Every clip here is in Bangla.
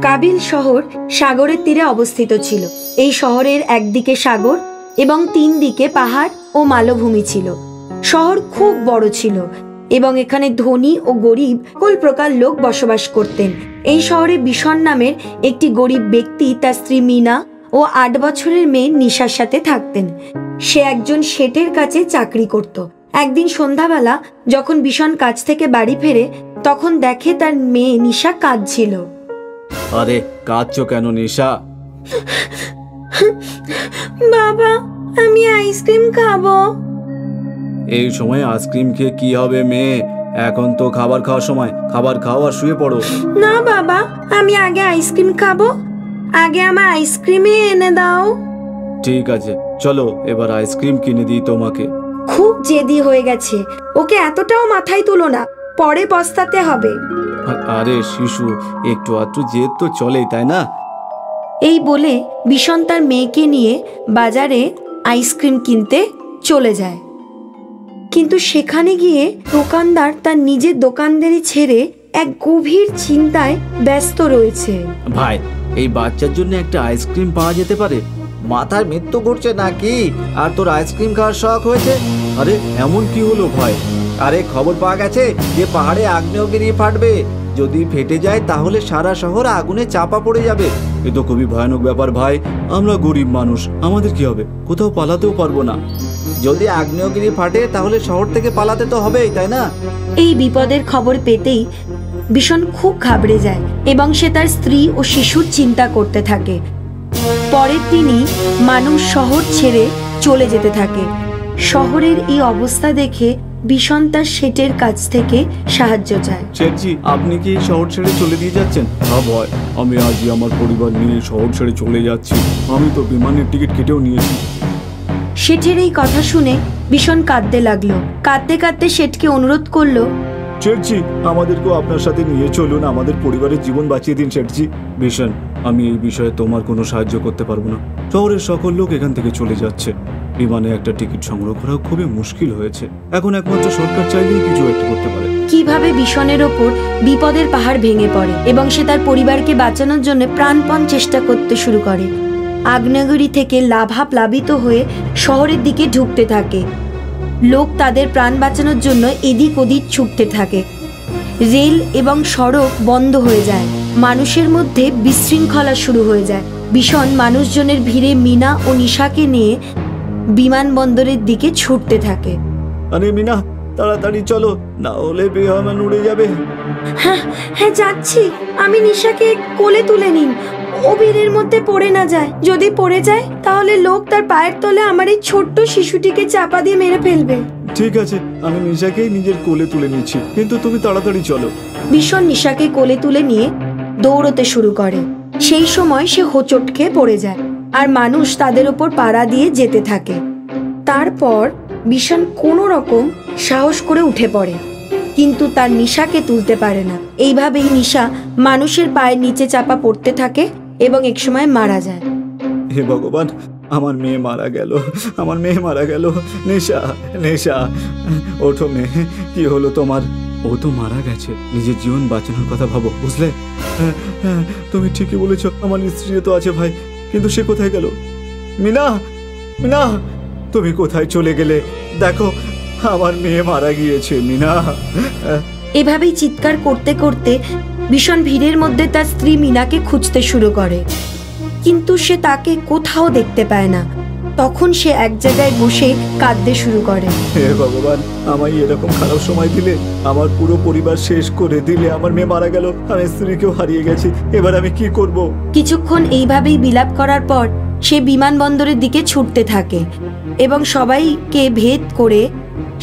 কাবিল শহর সাগরের তীরে অবস্থিত ছিল। এই শহরের একদিকে সাগর এবং 3 দিকে পাহাড় ও মালভূমি ছিল। শহর খুব বড় ছিল এবং এখানে ধনী ও গরিব সকল প্রকার লোক বসবাস করতেন। এই শহরে বিশন নামের একটি গরিব ব্যক্তি তার স্ত্রী মিনা ও 8 বছরের মেয়ে নিশার সাথে থাকতেন। সে একজন শেঠের কাছে চাকরি করত। একদিন সন্ধ্যাবেলা যখন বিশন কাজ থেকে বাড়ি ফেরে তখন দেখে তার মেয়ে নিশা কাঁদছিল। আরে কাঁদছো কেন নিশা? বাবা, আমি আইসক্রিম খাবো। এই সময় আইসক্রিম খেয়ে কি হবে মেয়ে? এখন তো খাবার খাওয়ার সময়, খাবার খাও আর শুয়ে পড়ো। না বাবা, আমি আগে আইসক্রিম খাবো। আগে আমার আইসক্রিমই এনে দাও। ঠিক আছে, চলো এবার আইসক্রিম কিনে দিই তোমাকে। খুব জেদি হয়ে গেছে, ওকে এতটাও মাথায় তুলো না, পরে পস্তাতে হবে। আরে শিশু, একটু আধটু জেদ তো চলেই, তাই না? এই বলে বিশন তার মেয়েকে নিয়ে বাজারে আইসক্রিম কিনতে চলে যায়। কিন্তু সেখানে গিয়ে দোকানদার তার নিজের দোকানদারি ছেড়ে এক গভীর চিন্তায় ব্যস্ত রয়েছে। ভাই, এই বাচ্চার জন্য একটা আইসক্রিম পাওয়া যেতে পারে? মাথায় মৃত্যু ঘুরছে নাকি? আর তোর আইসক্রিম খাওয়ার শখ হয়েছে? আরে এমন কি হলো ভাই? আরে খবর পাওয়া গেছে যে পাহাড়ে আগ্নেয়গিরি ফাটবে। যদি ফেটে যায় তাহলে সারা শহর আগুনে চাপা পড়ে যাবে। এ তো খুবই ভয়ানক ব্যাপার ভাই। আমরা গরিব মানুষ, আমাদের কি হবে? কোথাও পালাতেও পারবো না। যদি আগ্নেয়গিরি ফাটে তাহলে শহর থেকে পালাতে তো হবেই, তাই না? এই বিপদের খবর পেতেই বিশন খুব ঘাবড়ে যায় এবং সে তার স্ত্রী ও শিশুর চিন্তা করতে থাকে। পরের দিনই মানুষ শহর ছেড়ে চলে যেতে থাকে। শহরের এই অবস্থা দেখে বিশন তার শেঠের কাছ থেকে সাহায্য চায়। শেঠজি, আপনি কি শহর ছেড়ে চলে দিয়ে যাচ্ছেন? হ্যাঁ ভয়, আমি আজই আমার পরিবার নিয়ে শহর ছেড়ে চলে যাচ্ছি। আমি তো বিমানের টিকিট কেটেও নিয়েছি। শেঠের এই কথা শুনে বিশন কাঁদতে লাগলো। কাঁদতে কাঁদতে শেঠকে অনুরোধ করলো, শেঠজি, আমাদেরকেও আপনার সাথে নিয়ে চলুন, আমাদের পরিবারের জীবন বাঁচিয়ে দিন শেঠজি। বিশন, আমি এই বিষয়ে তোমার কোনো সাহায্য করতে পারবো না। শহরের সকল লোক এখান থেকে চলে যাচ্ছে। বিমানে একটা টিকিট সংগ্রহ করা খুবই মুশকিল হয়েছে। এখন একমাত্র সরকার চাইলেই কিছু একটা করতে পারে। কিভাবে বিশনের ওপর বিপদের পাহাড় ভেঙে পড়ে এবং সে তার পরিবারকে বাঁচানোর জন্য প্রাণপণ চেষ্টা করতে শুরু করে। আগ্নেয়গিরি থেকে লাভাপ্লাবিত হয়ে শহরের দিকে ঢুকতে থাকে। লোক তাদের প্রাণ বাঁচানোর জন্য এদিক ওদিক ছুটতে থাকে। রেল এবং সড়ক বন্ধ হয়ে যায়। মানুষের মধ্যে বিশৃঙ্খলা শুরু হয়ে যায়। বিশন মানুষজনের ভিড়ে মিনা ও নিশাকে নিয়ে বিমানবন্দরের দিকে ছুটতে থাকে। আরে মিনা, তাড়াতাড়ি চলো, না হলে বিমান উড়ে যাবে। হ্যাঁ হ্যাঁ, যাচ্ছি। আমি নিশাকে কোলে তুলে নিন, ও ভিড়ের মধ্যে পড়ে না যায়। যদি পড়ে যায় তাহলে লোক তার পায়ের তলে আমার এই ছোট্ট শিশুটিকে চাপা দিয়ে মেরে ফেলবে। ঠিক আছে, আমি নিশাকেই নিজের কোলে তুলে নিচ্ছি, কিন্তু তুমি তাড়াতাড়ি চলো। বিশন নিশাকে কোলে তুলে নিয়ে দৌড়তে শুরু করে। সেই সময় সে হোঁচট খেয়ে পড়ে যায় আর মানুষ তাদের উপর পাড়া দিয়ে যেতে থাকে। তারপর বিশন কোনো রকম সাহস করে উঠে পড়ে, কিন্তু তার নিশাকে তুলতে পারে না। এইভাবেই নিশা মানুষের পায়ের নিচে চাপা পড়তে থাকে এবং একসময় মারা যায়। হে ভগবান, আমার মেয়ে মারা গেল, আমার মেয়ে মারা গেল। নেশা, নেশা, ওঠো মেয়ে, কি হলো তোমার? ও তো মারা গেছে, নিজের জীবন বাঁচানোর কথা ভাবো, বুঝলে? হ্যাঁ, তুমি ঠিকই বলেছো। আমার স্ত্রী তো আছে ভাই, কিন্তু সে কোথায় গেল? মিনা, মিনা, তুমি কোথায় চলে গেলে? দেখো, আমার মেয়ে মারা গিয়েছে মিনা। এভাবেই চিৎকার করতে করতে ভীষণ ভিড়ের মধ্যে তার স্ত্রী মিনাকে খুঁজতে শুরু করে, কিন্তু সে তাকে কোথাও দেখতে পায় না। তখন সে এক জায়গায় বসে কাঁদতে শুরু করে। হে ভগবান, আমায় এরকম খারাপ সময় দিলে, আমার পুরো পরিবার শেষ করে দিলে। আমার মেয়ে মারা গেল, আমি স্ত্রীকেও হারিয়ে গেছি, এবার আমি কি করব? কিছুক্ষণ এইভাবেই বিলাপ করার পর সে বিমানবন্দরের দিকে ছুটতে থাকে এবং সবাইকে ভেদ করে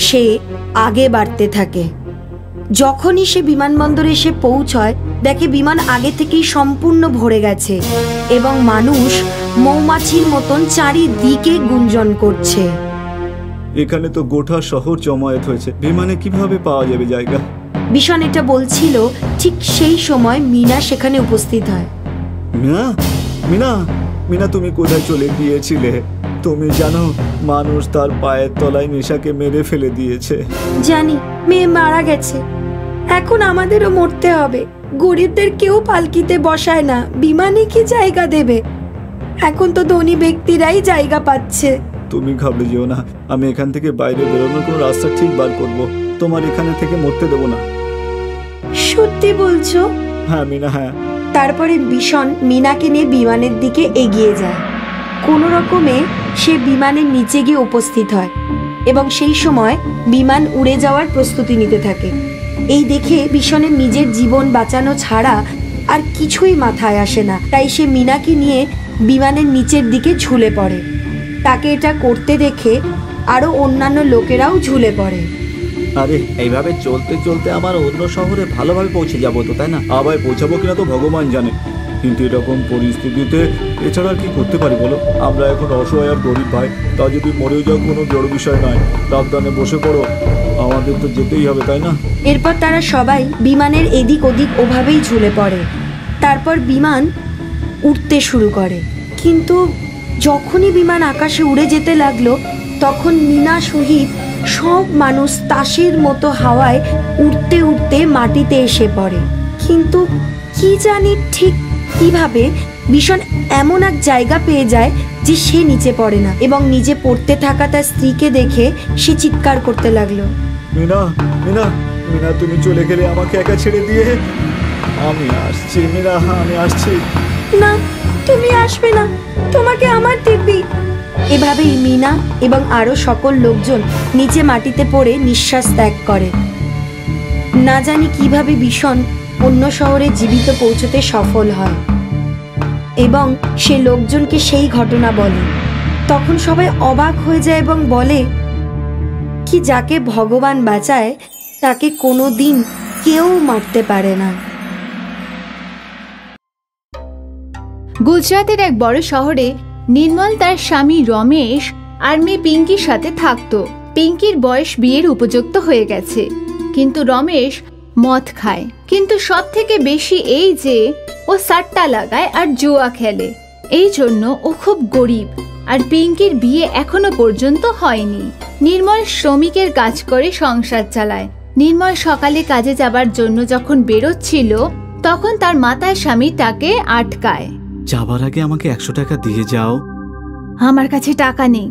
সে আগে বাড়তে থাকে। যখনই সে বিমানবন্দরে এসে পৌঁছয়, দেখে বিমান আগে থেকেই সম্পূর্ণ ভরে গেছে এবং মানুষ মৌমাছির মতন চারিদিকে গুঞ্জন করছে। এখানে তো গোটা শহর জমায়েত হয়েছে, বিমানে কিভাবে পাওয়া যাবে জায়গা? ভীষণ এটা বলছিল, ঠিক সেই সময় মিনা সেখানে উপস্থিত হয়। মিনা, মিনা, মিনা, তুমি কোথায় চলে গিয়েছিলে? তুমি জানো, মানুষ তার পায়ের তলায় নেশাকে মেরে ফেলে দিয়েছে। জানি, মেয়ে মারা গেছে, এখন আমাদেরও মরতে হবে। গরিবদের কেউ পালকিতে বসায় না, বিমানে কি জায়গা দেবে? এখন তো ধনী ব্যক্তিরাই জায়গা পাচ্ছে। তুমি ঘাবড়ে যেও না, আমি এখান থেকে বাইরে বেরোনোর কোনো রাস্তা ঠিক বার করব। তোমার এখানে থেকে মরতে দেবো না। সত্যি বলছো? হ্যাঁ মিনা, হ্যাঁ। তারপরে বিশন মিনাকে নিয়ে বিমানের দিকে এগিয়ে যায়। কোনো রকমে সে বিমানের নিচে গিয়ে উপস্থিত হয় এবং সেই সময় বিমান উড়ে যাওয়ার প্রস্তুতি নিতে থাকে। এই দেখে বিশনের নিজের জীবন বাঁচানো ছাড়া আর কিছুই মাথায় আসে না, তাই সে মিনাকে নিয়ে বিমানের নিচের দিকে ঝুলে পড়ে। তাকে এটা করতে দেখে আরো অন্যান্য লোকেরাও ঝুলে পড়ে। আরে এইভাবে চলতে চলতে আমার অন্য শহরে ভালোভাবে পৌঁছে যাবো তো, তাই না? আবার পৌঁছাবো কিনা তো ভগবান জানে, কিন্তু এরকম পরিস্থিতিতে এছাড়া আর কি করতে পারি বলো? আমরা এখন অসহায় আর গরিব ভাই, তা যদি মরেও যাও কোনো বড় বিষয় নয়। সাবধানে বসে পড়ো, আমাদের তো যেতেই হবে, তাই না? এরপর তারা সবাই বিমানের এদিক ওদিক ওভাবেই ঝুলে পড়ে। তারপর বিমান উঠতে শুরু করে, কিন্তু যখনই বিমান আকাশে উড়ে যেতে লাগলো তখন মিনা সহিত সব মানুষ তাসের মতো হাওয়ায় উড়তে উড়তে মাটিতে এসে পড়ে। কিন্তু কি জানি ঠিক কিভাবে ভীষণ এমন এক জায়গা পেয়ে যায় যে সে নিচে পড়ে না এবং নিজে পড়তে থাকা তার স্ত্রীকে দেখে সে চিৎকার করতে লাগলো, মিনা, মিনা, মিনা, তুমি চলে গেলে আমাকে একা ছেড়ে দিয়ে। আমি আসছি মিনা, আমি আসছি। না, তুমি আসবে না, তোমাকে আমার দিব্যি। এভাবেই মিনা এবং আরো সকল লোকজন নিচে মাটিতে পড়ে নিঃশ্বাস ত্যাগ করে। না জানি কিভাবে ভীষণ অন্য শহরে জীবিত পৌঁছতে সফল হয় এবং সে লোকজনকে সেই ঘটনা বলে। তখন সবাই অবাক হয়ে যায় এবং বলে কি যাকে ভগবান বাঁচায় তাকে কোনোদিন কেউ মারতে পারে না। গুজরাতের এক বড় শহরে নির্মল তার স্বামী রমেশ আর মেয়ে পিঙ্কির সাথে থাকতো। পিঙ্কির বয়স বিয়ের উপযুক্ত হয়ে গেছে, কিন্তু রমেশ মদ খায়, কিন্তু সব থেকে বেশি এই যে ও সাট্টা লাগায় আর জুয়া খেলে। এই জন্য ও খুব গরিব আর পিঙ্কির বিয়ে এখনো পর্যন্ত হয়নি। নির্মল শ্রমিকের কাজ করে সংসার চালায়। নির্মল সকালে কাজে যাবার জন্য যখন বেরোচ্ছিল তখন তার মাতার স্বামী তাকে আটকায়। যাবার আগে আমাকে 100 টাকা দিয়ে যাও। আমার কাছে টাকা নেই।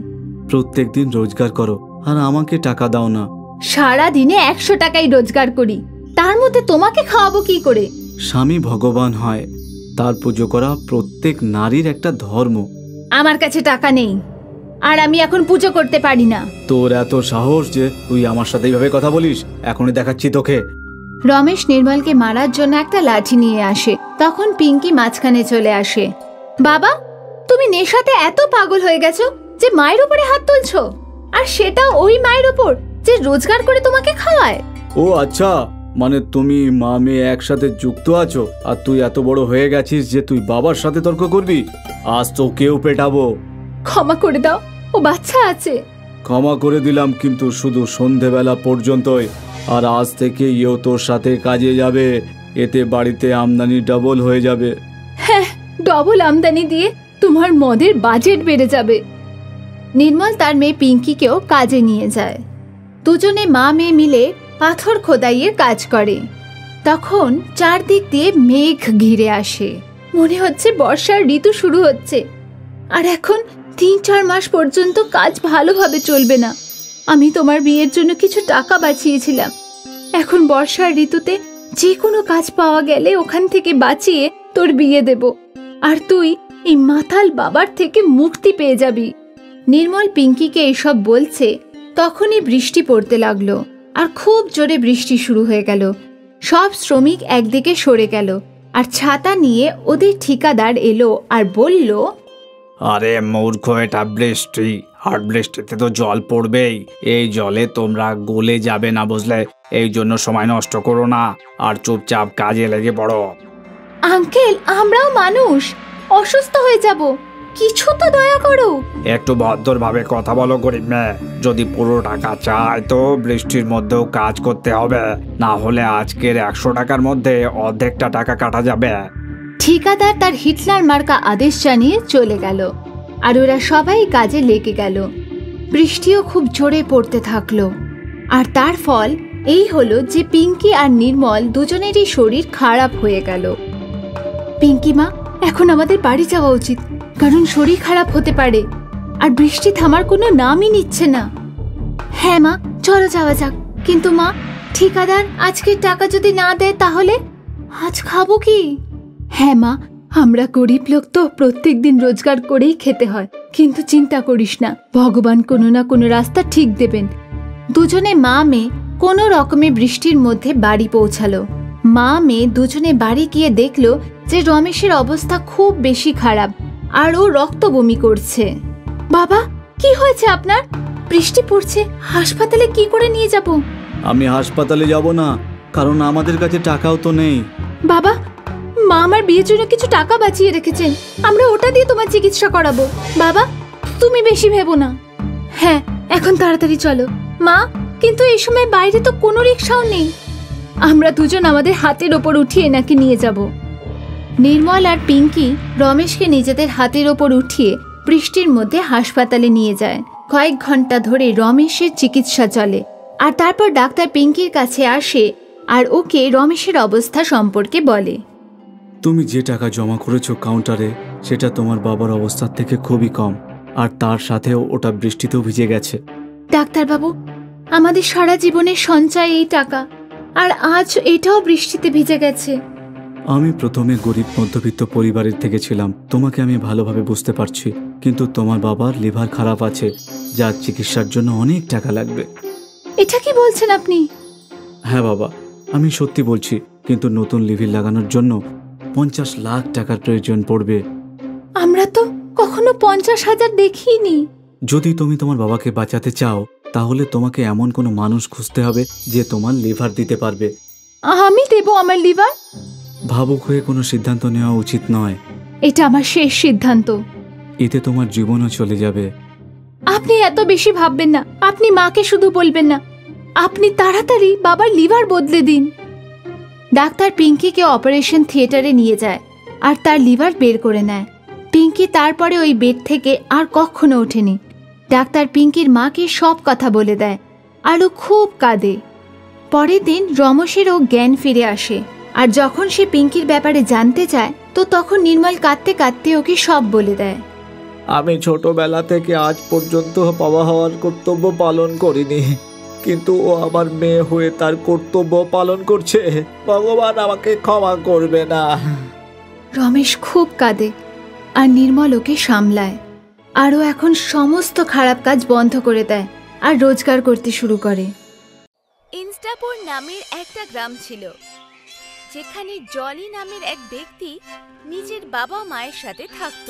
প্রত্যেক দিন রোজগার করো আর আমাকে টাকা দাও না। সারা দিনে 100 টাকাই রোজগার করি, তার মধ্যে তোমাকে খাওয়াবো কি করে? স্বামী ভগবান হয়, তার পুজো করা প্রত্যেক নারীর একটা ধর্ম। আমার কাছে টাকা নেই আর আমি এখন পুজো করতে পারি না। তোর এত সাহস যে তুই আমার সাথে এইভাবে কথা বলিস? এখনই দেখাচ্ছি তোকে। রমেশ নির্মলকে মারার জন্য একটা লাঠি নিয়ে আসে। তখন পিঙ্কি মাঝখানে চলে আসে। বাবা, তুমি নেশাতে এত পাগল হয়ে গেছো যে মায়ের উপরে হাত তুলছো, আর সেটা ওই মায়ের উপর যে রোজগার করে তোমাকে খাওয়ায়। ও আচ্ছা, মানে তুমি মা মেয়ে একসাথে যুক্ত আছো আর তুই এত বড় হয়ে গেছিস যে তুই বাবার সাথে তর্ক করবি? আজ তো কেউ পেটাবো। ক্ষমা করে দাও, ও বাচ্চা আছে। ক্ষমা করে দিলাম, কিন্তু শুধু সন্ধেবেলা পর্যন্তই। আর আজ থেকে ইও তোর সাথে কাজে যাবে, এতে বাড়িতে আমদানি ডাবল হয়ে যাবে। হ্যাঁ, ডবল আমদানি দিয়ে তোমার মদের বাজেট বেড়ে যাবে। নির্মল তার মেয়ে পিঙ্কিকেও কাজে নিয়ে যায়। দুজনে মা মেয়ে মিলে পাথর খোদাইয়ের কাজ করে। তখন চারদিক দিয়ে মেঘ ঘিরে আসে, মনে হচ্ছে বর্ষার ঋতু শুরু হচ্ছে। আর এখন 3-4 মাস পর্যন্ত কাজ ভালোভাবে চলবে না। আমি তোমার বিয়ের জন্য কিছু টাকা বাঁচিয়েছিলাম, এখন বর্ষার ঋতুতে যে কোনো কাজ পাওয়া গেলে ওখান থেকে বাঁচিয়ে তোর বিয়ে দেব, আর তুই এই মাতাল বাবার থেকে মুক্তি পেয়ে যাবি। নির্মল পিঙ্কিকে এসব বলছে, তখনই বৃষ্টি পড়তে লাগলো আর খুব জোরে বৃষ্টি শুরু হয়ে গেল। সব শ্রমিক একদিকে সরে গেল আর ছাতা নিয়ে ওদের ঠিকাদার এলো আর বলল, আরে মূর্খ, এটা বৃষ্টি, আর বৃষ্টিতে তো জল পড়বেই। এই জলে তোমরা গলে যাবে না, বুঝলে? এই জন্য সময় নষ্ট করো না আর চুপচাপ কাজে লেগে পড়ো। আঙ্কেল, আমরাও মানুষ, অসুস্থ হয়ে যাব, কিছু তো দয়া করো। একটু ভদ্রভাবে কথা বলো গরিব মেয়ে। যদি পুরো টাকা চায় তো বৃষ্টির মধ্যেও কাজ করতে হবে, না হলে আজকের 100 টাকার মধ্যে অর্ধেকটা টাকা কাটা যাবে। ঠিকাদার তার হিটলার মার্কা আদেশ জানিয়ে চলে গেল আর ওরা সবাই কাজে লেগে গেল। বৃষ্টিও খুব জোরে পড়তে থাকলো আর তার ফল এই হলো যে পিঙ্কি আর নির্মল দুজনেরই শরীর খারাপ হয়ে গেল। পিঙ্কি মা, এখন আমাদের বাড়ি যাওয়া উচিত, কারণ শরীর খারাপ হতে পারে আর বৃষ্টি থামার কোনো নামই নিচ্ছে না। হ্যাঁ মা, চলো যাওয়া যাক। কিন্তু মা, ঠিকাদার আজকের টাকা যদি না দেয় তাহলে আজ খাবো কি? হ্যাঁ মা, আমরা গরিব লোক তো, প্রত্যেকদিন রোজগার করেই খেতে হয়, কিন্তু চিন্তা করিস না, ভগবান কোনো না কোনো রাস্তা ঠিক দেবেন। দুজনে মা মেয়ে কোনো রকমে বৃষ্টির মধ্যে বাড়ি পৌঁছালো। মা মেয়ে দুজনে বাড়ি গিয়ে দেখলো যে রমেশের অবস্থা খুব বেশি খারাপ আর ও রক্ত বমি করছে। বাবা, কি হয়েছে আপনার? বৃষ্টি পড়ছে, হাসপাতালে কি করে নিয়ে যাব? আমি হাসপাতালে যাব না, কারণ আমাদের কাছে টাকাও তো নেই। বাবা, মা আমার বিয়ের জন্য কিছু টাকা বাঁচিয়ে রেখেছেন, আমরা ওটা দিয়ে তোমার চিকিৎসা করাবো। বাবা, তুমি বেশি ভেবো না। হ্যাঁ, এখন তাড়াতাড়ি চলো। মা, কিন্তু এই সময় বাইরে তো কোনো রিক্সাও নেই। আমরা দুজন আমাদের হাতের ওপর উঠিয়ে নাকি নিয়ে যাব। নির্মল আর পিঙ্কি রমেশকে নিজেদের হাতের ওপর উঠিয়ে বৃষ্টির মধ্যে হাসপাতালে নিয়ে যায়। কয়েক ঘন্টা ধরে রমেশের চিকিৎসা চলে, আর তারপর ডাক্তার পিঙ্কির কাছে আসে আর ওকে রমেশের অবস্থা সম্পর্কে বলে। তুমি যে টাকা জমা করেছো কাউন্টারে, সেটা তোমার বাবার অবস্থার থেকে খুবই কম, আর তার সাথেও ওটা বৃষ্টিতেও ভিজে গেছে। ডাক্তারবাবু, আমাদের সারা জীবনের সঞ্চয় এই টাকা, আর আজ এটাও বৃষ্টিতে ভিজে গেছে। আমি প্রথমে গরিব মধ্যবিত্ত পরিবারের থেকে ছিলাম, তোমাকে আমি ভালোভাবে বুঝতে পারছি, কিন্তু তোমার বাবার লিভার খারাপ আছে, যার চিকিৎসার জন্য অনেক টাকা লাগবে। এটা কি বলছেন আপনি? হ্যাঁ বাবা, আমি সত্যি বলছি, কিন্তু নতুন লিভার লাগানোর জন্য 50 লাখ টাকার প্রয়োজন পড়বে। আমরা তো কখনো 50,000 দেখিনি। যদি তুমি তোমার বাবাকে বাঁচাতে চাও, তাহলে তোমাকে এমন কোনো মানুষ খুঁজতে হবে যে তোমার লিভার দিতে পারবে। আমি দেব আমার লিভার? ভাবুক হয়ে কোনো সিদ্ধান্ত নেওয়া উচিত নয়। এটা আমার শেষ সিদ্ধান্ত। এতে তোমার জীবনও চলে যাবে। আপনি এত বেশি ভাববেন না, আপনি মাকে শুধু বলবেন না, আপনি তাড়াতাড়ি বাবার লিভার বদলে দিন। ডাক্তার পিঙ্কিকে অপারেশন থিয়েটারে নিয়ে যায় আর তার লিভার বের করে নেয়। পিঙ্কি তারপরে ওই বেড থেকে আর কখনো ওঠেনি। ডাক্তার পিঙ্কির মাকে সব কথা বলে দেয় আর ও খুব কাঁদে। পরের দিন রমেশেরও জ্ঞান ফিরে আসে, আর যখন সে পিঙ্কির ব্যাপারে জানতে চায় তো তখন নির্মল কাঁদতে কাঁদতে ওকে সব বলে দেয়। আমি ছোটবেলা থেকে আজ পর্যন্ত বাবা হওয়ার কর্তব্য পালন করিনি, কিন্তু ও আমার মেয়ে হয়ে তার কর্তব্য পালন করছে। ভগবান আমাকে ক্ষমা করবে না। রমেশ খুব কাঁদে আর নির্মল ওকে সামলায়, আর ও এখন সমস্ত খারাপ কাজ বন্ধ করে দেয় আর রোজগার করতে শুরু করে। ইনস্টাপুর নামের একটা গ্রাম ছিল, যেখানে জলি নামের এক ব্যক্তি নিজের বাবা মায়ের সাথে থাকত।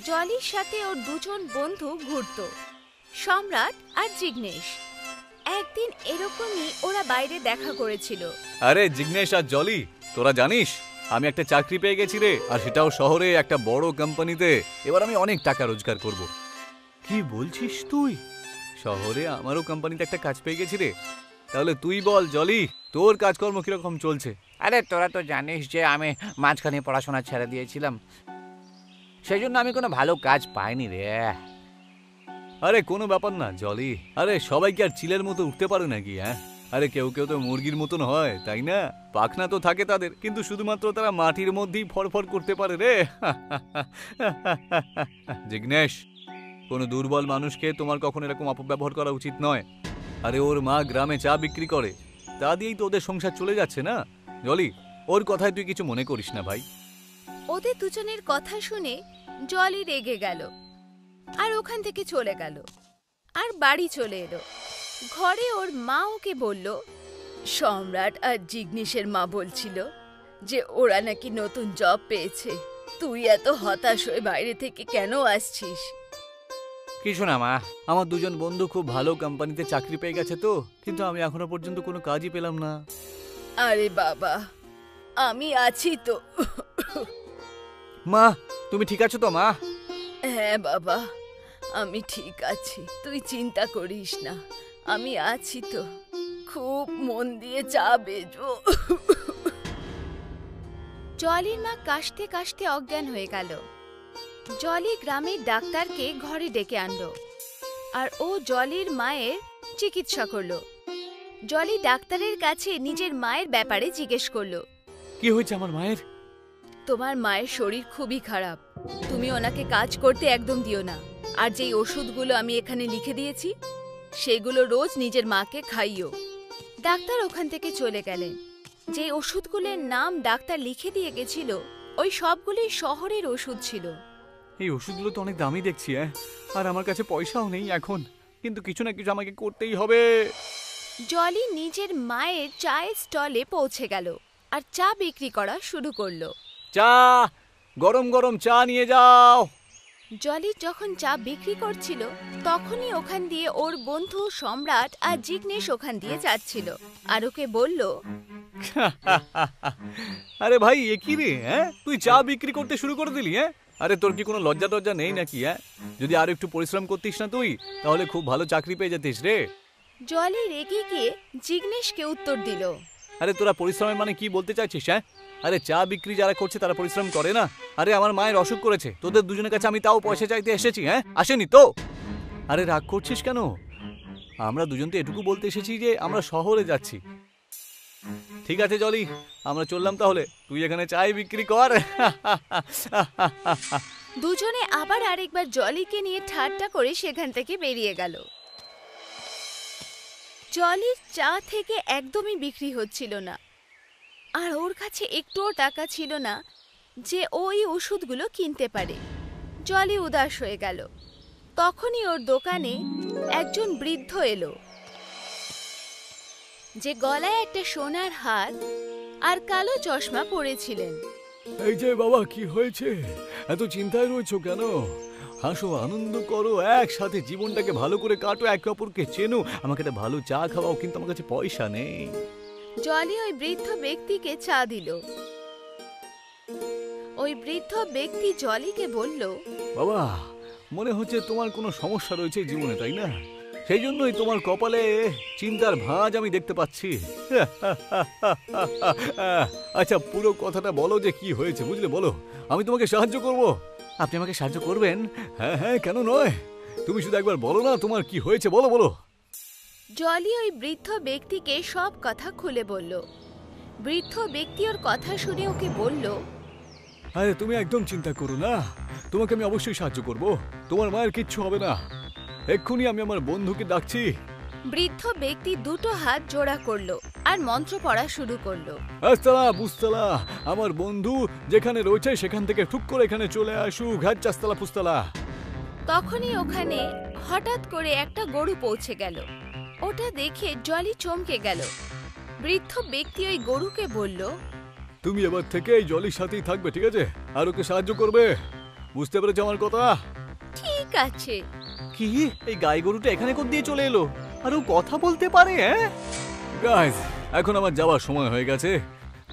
জলির সাথে ওর দুজন বন্ধু ঘুরত, সম্রাট আর জিগ্নেশ। একদিন এরকমই ওরা বাইরে দেখা করেছিল। আরে জিগ্নেশ আর জলি, তোরা জানিস আমি একটা চাকরি পেয়ে গেছি রে, আর সেটাও শহরে একটা বড় কোম্পানিতে। এবার আমি অনেক টাকা রোজগার করব। কি বলছিস তুই? শহরে আমারও কোম্পানিতে একটা কাজ পেয়ে গেছি রে। তাহলে তুই বল জলি, তোর কাজকর্ম কিরকম চলছে? আরে তোরা তো জানিস যে আমি মাঝখানে পড়াশোনা ছেড়ে দিয়েছিলাম, সেই জন্য আমি কোনো ভালো কাজ পাইনি রে। আরে কোনো ব্যাপার না জলি, আরে সবাই কি আর চিলের মতো উঠতে পারে নাকি? হ্যাঁ, আরে কেউ কেউ তো মুরগির মতন হয়, তাই না? পাখনা তো থাকে তাদের, কিন্তু শুধুমাত্র তারা মাটির মধ্যেই ফরফর করতে পারে রে। জিগ্নেশ, কোনো দুর্বল মানুষকে তোমার কখনো এরকম অপব্যবহার করা উচিত নয়। আরে ওর মা গ্রামে চা বিক্রি করে, তা দিয়েই তো ওদের সংসার চলে যাচ্ছে না। জলি, ওর কথায় তুই কিছু মনে করিস না ভাই। ওদের দুজনের কথা শুনে জলি রেগে গেল আর ওখান থেকে চলে গেল আর বাড়ি চলে এলো। ঘরে ওর মা ওকে বলল, সম্রাট আর জিগ্নেশের মা বলছিল যে ওরা নাকি নতুন জব পেয়েছে, তুই এত হতাশ হয়ে বাইরে থেকে কেন আসছিস? কিছু না মা, আমার দুজন বন্ধু খুব ভালো কোম্পানিতে চাকরি পেয়ে গেছে তো, কিন্তু আমি এখনো পর্যন্ত কোনো কাজই পেলাম না। আরে বাবা, আমি আছি তো। মা, তুমি ঠিক আছো তো মা? হ্যাঁ বাবা, আমি ঠিক আছি, তুই চিন্তা করিস না, আমি আছি তো। খুব মন দিয়ে চা বেজো। জলির মা কাশতে কাশতে অজ্ঞান হয়ে গেল। জলি গ্রামের ডাক্তারকে ঘরে ডেকে আনলো আর ও জলির মায়ের চিকিৎসা করলো। জলি ডাক্তারের কাছে নিজের মায়ের ব্যাপারে জিজ্ঞেস করলো। কি হয়েছে আমার মায়ের? তোমার মায়ের শরীর খুবই খারাপ, তুমি ওনাকে কাজ করতে একদম দিও না। আর যেই ওষুধগুলো আমি এখানে লিখে দিয়েছি সেগুলো রোজ নিজের মাকে খাইও। ডাক্তার ওখান থেকে চলে গেলেন। যে ওষুধগুলোর নাম ডাক্তার লিখে দিয়ে গেছিল ওই সবগুলোই শহরের ওষুধ ছিল। এই ওষুধগুলো তো অনেক দামি দেখছি, আর আমার কাছে পয়সাও নেই এখন, কিন্তু কিছু না কিছু আমাকে করতেই হবে। জলি নিজের মায়ের চায়ের স্টলে পৌঁছে গেল আর চা বিক্রি করা শুরু করলো। চা, গরম গরম চা নিয়ে যাও। জলি যখন চা বিক্রি করছিল তখনই ওখান দিয়ে ওর বন্ধু সম্রাট আর জিগ্নেশ ওখান দিয়ে যাচ্ছিল আর ওকে বলল, আরে ভাই এ কি রে, তুই চা বিক্রি করতে শুরু করে দিলি? আরে তোর কি কোনো লজ্জা টজ্জা নেই নাকি? যদি আর একটু পরিশ্রম করতিস না তুই, তাহলে খুব ভালো চাকরি পেয়ে যেতিস রে। জলি রেগে গিয়ে জিগ্নেশকে উত্তর দিল, আরে তোরা পরিশ্রমের মানে কি বলতে চাইছিস? আরে চা বিক্রি যারা করছে তারা পরিশ্রম করে না? আরে আমার মায়ের অসুখ করেছে, তোদের দুজনের কাছে আমি তাও পয়সা চাইতে এসেছি, আসেনি তো? আরে রাগ করছিস কেন? আমরা দুজন তো এটুকু বলতে এসেছি যে আমরা শহরে যাচ্ছি। ঠিক আছে জলি, আমরা চললাম তাহলে, তুই এখানে চাই বিক্রি কর। দুজনে আবার আরেকবার জলিকে নিয়ে ঠাট্টা করে সেখান থেকে বেরিয়ে গেল। জলির চা থেকে একদমই বিক্রি হচ্ছিল না, আর ওর কাছে একটুও টাকা ছিল না যে ওই ওষুধগুলো কিনতে পারে। জলি উদাস হয়ে গেল। তখনই ওর দোকানে একজন বৃদ্ধ এলো, যে গলায় একটা সোনার হার আর কালো চশমা পরেছিলেন। এই যে বাবা, কি হয়েছে? এত চিন্তায় রয়েছো কেন? হাসো, আনন্দ করো, একসাথে জীবনটাকে ভালো করে কাটো, একে অপরকে চেনো। আমাকে একটা ভালো চা খাওয়াও, কিন্তু আমার কাছে পয়সা নেই। জলি ওই বৃদ্ধ ব্যক্তিকে চা দিল। ওই বৃদ্ধ ব্যক্তি জলিকে বলল, বাবা, মনে হচ্ছে তোমার কোনো সমস্যা রয়েছে জীবনে, তাই না? সেই জন্যই তোমার কপালে চিন্তার ভাঁজ আমি দেখতে পাচ্ছি। আচ্ছা, পুরো কথাটা বলো যে কি হয়েছে, বুঝলে? বলো, আমি তোমাকে সাহায্য করব। আপনি আমাকে সাহায্য করবেন? হ্যাঁ হ্যাঁ, কেন নয়। তুমি শুধু একবার বলো না তোমার কি হয়েছে, বলো বলো। জলি ওই বৃদ্ধ ব্যক্তিকে সব কথা খুলে বলল। বৃদ্ধ ব্যক্তি ওর কথা শুনে ওকে বলল, আরে তুমি একদম চিন্তা করো না, তোমাকে আমি অবশ্যই সাহায্য করব। তোমার মায়ের কিচ্ছু হবে না। এক্ষুনি আমি আমার বন্ধুকে ডাকছি। বৃদ্ধ ব্যক্তি দুটো হাত জোড়া করলো আর মন্ত্র পড়া শুরু করলো। আস্তালা পুস্তালা, আমার বন্ধু যেখানে রয়েছে সেখান থেকে ঠুক করে এখানে চলে আসুক। ঘাচ্চাস্তালা পুস্তালা। তখনই ওখানে হঠাৎ করে একটা গরু পৌঁছে গেল। ওটা দেখে জলি চমকে গেল। বৃদ্ধ ব্যক্তি ওই গরুকে বলল, তুমি এবার থেকে এই জলির সাথেই থাকবে, ঠিক আছে? আর ওকে সাহায্য করবে, বুঝতে পেরেছো আমার কথা? ঠিক আছে। কি, এই গাই গরুটা এখানে কোথা দিয়ে চলে এলো? আর ও কথা বলতে পারে? গাইস, এখন আমার যাওয়ার সময় হয়ে গেছে।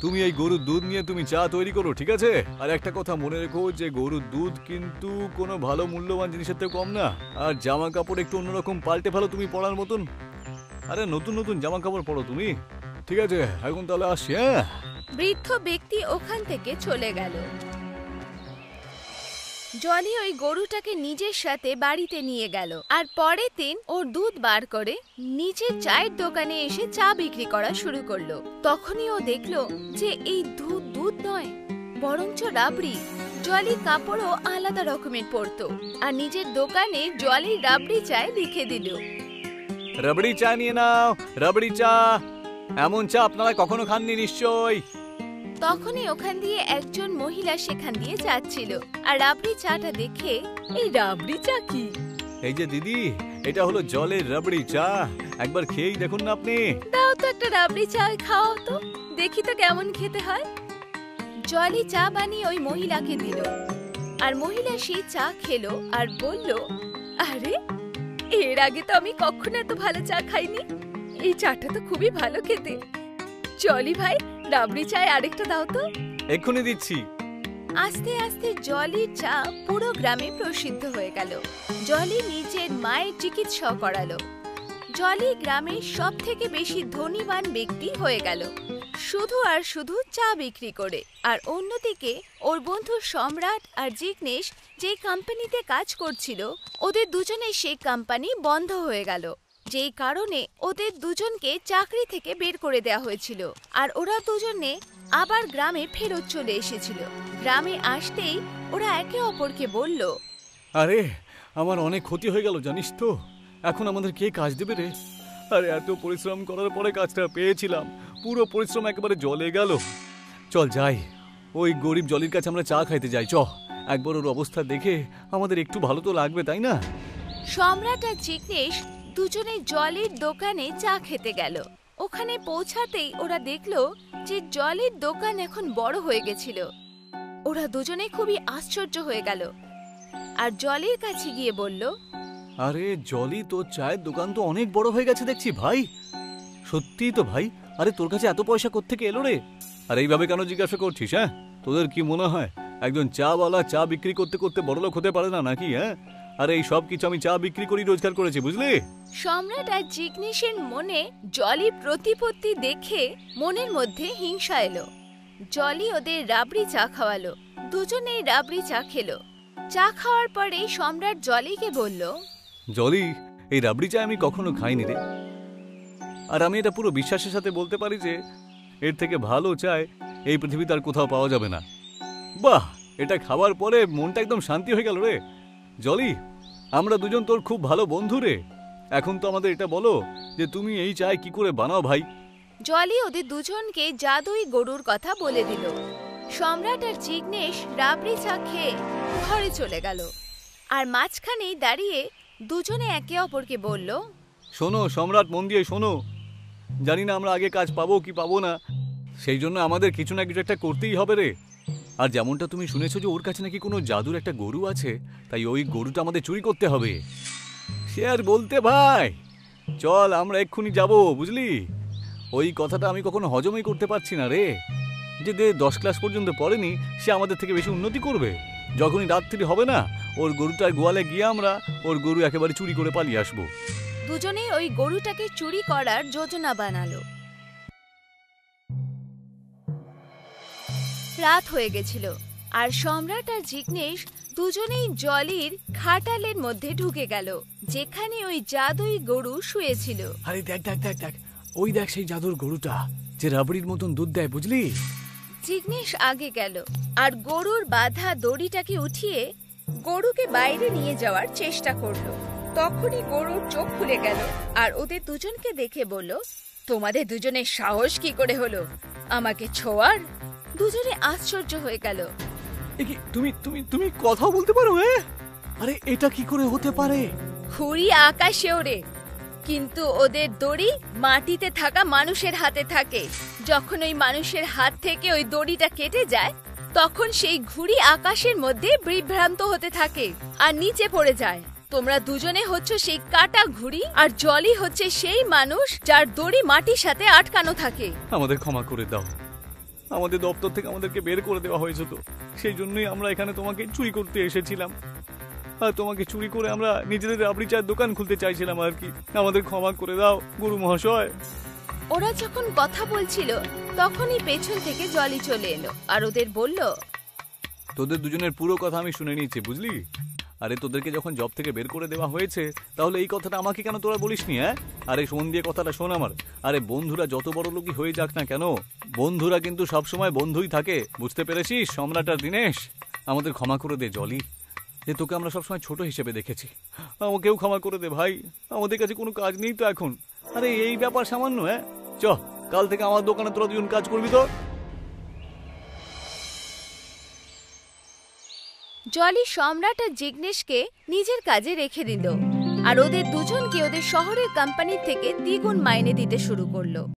তুমি এই গরুর দুধ নিয়ে তুমি চা তৈরি করো, ঠিক আছে? আর একটা কথা মনে রেখো যে গরুর দুধ কিন্তু কোনো ভালো মূল্যবান জিনিসের থেকে কম না। আর জামা কাপড় একটু অন্যরকম পাল্টে ফেলো তুমি পরার মতন। আরে নতুন নতুন জামা কাপড় পরো তুমি, ঠিক আছে? এখন তাহলে আসছি। বৃদ্ধ ব্যক্তি ওখান থেকে চলে গেল। জলি ওই গরুটাকে নিজের সাথে বাড়িতে নিয়ে গেল আর পরের দিন ওর দুধ বার করে নিজের চায়ের দোকানে এসে চা বিক্রি করা শুরু করলো। তখনই ও দেখলো যে এই দুধ দুধ নয়, বরঞ্চ রাবড়ি। জলি কাপড়ও আলাদা রকমের পরতো আর নিজের দোকানে জলি রাবড়ি চায় লিখে দিল। রাবড়ি চা নিয়ে নাও, রাবড়ি চা। এমন চা আপনারা কখনো খাননি নিশ্চয়। তখনই ওখান দিয়ে একজন মহিলা সেখান দিয়ে যাচ্ছিল আর রাবড়ি চাটা দেখে, এই রাবড়ি চা কি? এই যে দিদি, এটা হলো জলের রাবড়ি চা, একবার খেয়েই দেখুন না আপনি। দাও তো একটা রাবড়ি চা খাও তো, দেখি তো কেমন খেতে হয়। জলি চা বানিয়ে ওই মহিলাকে দিল আর মহিলা সেই চা খেলো আর বলল, আরে এর আগে তো আমি কখনো এত ভালো চা খাইনি, এই চাটা তো খুবই ভালো খেতে। জলি ভাই, রাবড়ি চায় আরেকটা দাও তো। এক্ষুনি দিচ্ছি। আস্তে আস্তে জলির চা পুরো গ্রামে প্রসিদ্ধ হয়ে গেল। জলি নিজের মায়ের চিকিৎসা করালো। জলি গ্রামের সব থেকে বেশি ধনীবান ব্যক্তি হয়ে গেল, শুধু আর শুধু চা বিক্রি করে। আর অন্যদিকে ওর বন্ধু সম্রাট আর জিগ্নেশ যে কোম্পানিতে কাজ করছিল, ওদের দুজনের সেই কোম্পানি বন্ধ হয়ে গেল। যেই কারণে ওদের দুজনকে চাকরি থেকে বের করে দেওয়া হয়েছিল। আর ওরা দুজনে আবার গ্রামে ফেরত চলে এসেছিল। গ্রামে আসতেই ওরা একে অপরকে বলল, আরে আমার অনেক ক্ষতি হয়ে গেল জানিস তো, এখন আমাদের কে কাজ দেবে রে? আরে এত পরিশ্রম করার পরে কাজটা পেয়েছিলাম, পুরো পরিশ্রম একেবারে জলে গেল। চল যাই, ওই গরিব জলির কাছে আমরা চা খাইতে যাই। একবার ওর অবস্থা দেখে আমাদের একটু ভালো তো লাগবে, তাই না? সম্রাট আর জিগ্নেশ দুজনে জলির দোকানে চা খেতে গেল। ওখানে পৌঁছাতেই ওরা দেখলো যে জলির দোকান এখন বড় হয়ে গেছিল। ওরা দুজনে খুবই আশ্চর্য হয়ে গেল আর জলির কাছে গিয়ে বলল, আরে জলি, তোর চায়ের দোকান তো অনেক বড় হয়ে গেছে দেখছি ভাই। সত্যিই তো ভাই। আরে তোর কাছে এত পয়সা কোত্থেকে এলো রে? আর এইভাবে কেন জিজ্ঞাসা করছিস? হ্যাঁ, তোদের কি মনে হয় একজন চাওয়ালা চা বিক্রি করতে করতে বড়লোক হতে পারে না নাকি? হ্যাঁ, আরে এই সব কিছু আমি চা বিক্রি করি রোজগার করেছি, বুঝলি? সম্রাট আর জিগ্নেশের মনে জলি প্রতিপত্তি দেখে মনের মধ্যে হিংসা এলো। জলি ওদের রাবড়ি চা খাওয়ালো। দুজনেই রাবড়ি চা খেলো। চা খাওয়ার পরে সম্রাট জলিকে বলল, জলি, এই রাবড়ি চা আমি কখনো খাইনি রে। আর আমি এটা পুরো বিশ্বাসের সাথে বলতে পারি যে এর থেকে ভালো চায় এই পৃথিবীতে আর কোথাও পাওয়া যাবে না। বাহ, এটা খাওয়ার পরে মনটা একদম শান্তি হয়ে গেল রে। জলি, আমরা দুজন তোর খুব ভালো বন্ধু রে। এখন তো আমাদের এটা বলো যে তুমি এই চায় কি করে বানাও ভাই? জলি ওদের দুজনকে জাদুই গরুর কথা বলে দিল। সম্রাট আর জিগ্নেশ রাবড়ি চা খেয়ে ঘরে চলে গেল। আর মাঝখানেই দাঁড়িয়ে দুজনে একে অপরকে বলল, শোনো সম্রাট, মন দিয়ে শোনো। জানি না আমরা আগে কাজ পাবো কি পাবো না, সেই জন্য আমাদের কিছু না কিছু একটা করতেই হবে রে। আর যেমনটা তুমি শুনেছো যে ওর কাছে নাকি কোনো জাদুর একটা গরু আছে, তাই ওই গরুটা আমাদের চুরি করতে হবে। সে আর বলতে ভাই, চল আমরা এক্ষুনি যাব, বুঝলি? ওই কথাটা আমি কখনো হজমই করতে পারছি না রে, যে 10 ক্লাস পর্যন্ত পড়েনি সে আমাদের থেকে বেশি উন্নতি করবে। যখনই রাত্রি হবে না, ওর গরুটার গোয়ালে গিয়ে আমরা ওর গরু একেবারে চুরি করে পালিয়ে আসবো। দুজনেই ওই গরুটাকে চুরি করার যোজনা বানালো। রাত হয়ে গেছিল আর সম্রাট আর জিগ্নেশ দুজনেই জলির খাটালের মধ্যে ঢুকে গেল, যেখানে ওই জাদুই গরু শুয়েছিল। আরে দেখ দেখ দেখ দেখ, ওই দেখ সেই জাদুর গরুটা যে রাবড়ির মতন দুধ দেয়, বুঝলি? জিগ্নেশ আগে গেল আর গরুর বাঁধা দড়িটাকে উঠিয়ে গরুকে বাইরে নিয়ে যাওয়ার চেষ্টা করলো। তখনই গরুর চোখ খুলে গেল আর ওদের দুজনকে দেখে বলল, তোমাদের দুজনের সাহস কি করে হলো আমাকে ছোঁয়ার? দুজনে আশ্চর্য হয়ে গেল। তুমি তুমি তুমি কথা বলতে পারো? আরে এটা কি করে হতে পারে? ঘুড়ি আকাশে ওড়ে, কিন্তু ওদের দড়ি মাটিতে থাকা মানুষের হাতে থাকে। যখন ওই মানুষের হাত থেকে ওই দড়িটা কেটে যায়, তখন সেই ঘুড়ি আকাশের মধ্যে বিভ্রান্ত হতে থাকে আর নিচে পড়ে যায়। তোমরা দুজনে হচ্ছে সেই কাটা ঘুড়ি আর জলি হচ্ছে সেই মানুষ যার দড়ি মাটির সাথে আটকানো থাকে। আমাদের ক্ষমা করে দাও, আমাদের দপ্তর থেকে আমাদেরকে বের করে দেওয়া হয়েছে, তো সেই জন্যই আমরা এখানে তোমাকে চুরি করতে এসেছিলাম। আর তোমাকে চুরি করে আমরা নিজেদের রাবড়ি চায়ের দোকান খুলতে চাইছিলাম আর কি। আমাদের ক্ষমা করে দাও গুরু মহাশয়। ওরা যখন কথা বলছিল তখনই পেছন থেকে জলি চলে এলো আর ওদের বলল, তোদের দুজনের পুরো কথা আমি শুনে নিয়েছি, বুঝলি? আরে তোদেরকে যখন জব থেকে বের করে দেওয়া হয়েছে, তাহলে এই কথাটা আমাকে কেন তোরা বলিসনি? আরে শোন দিয়ে কথাটা শোন আমার। আরে বন্ধুরা যত বড় লোকই হয়ে যাক না কেন, বন্ধুরা কিন্তু সবসময় বন্ধুই থাকে, বুঝতে পেরেছিস সম্রাট আর দীনেশ? আমাদের ক্ষমা করে দে জলি, যে তোকে আমরা সবসময় ছোট হিসেবে দেখেছি। আমাকেও ক্ষমা করে দে ভাই, আমাদের কাছে কোনো কাজ নেই তো এখন। আরে এই ব্যাপার সামান্য। চ, কাল থেকে আমার দোকানে তোরা দুজন কাজ করবি তো। জলি সম্রাট আর জিগ্নেশকে নিজের কাজে রেখে দিল আর ওদের দুজনকে ওদের শহরের কোম্পানি থেকে দ্বিগুণ মাইনে দিতে শুরু করলো।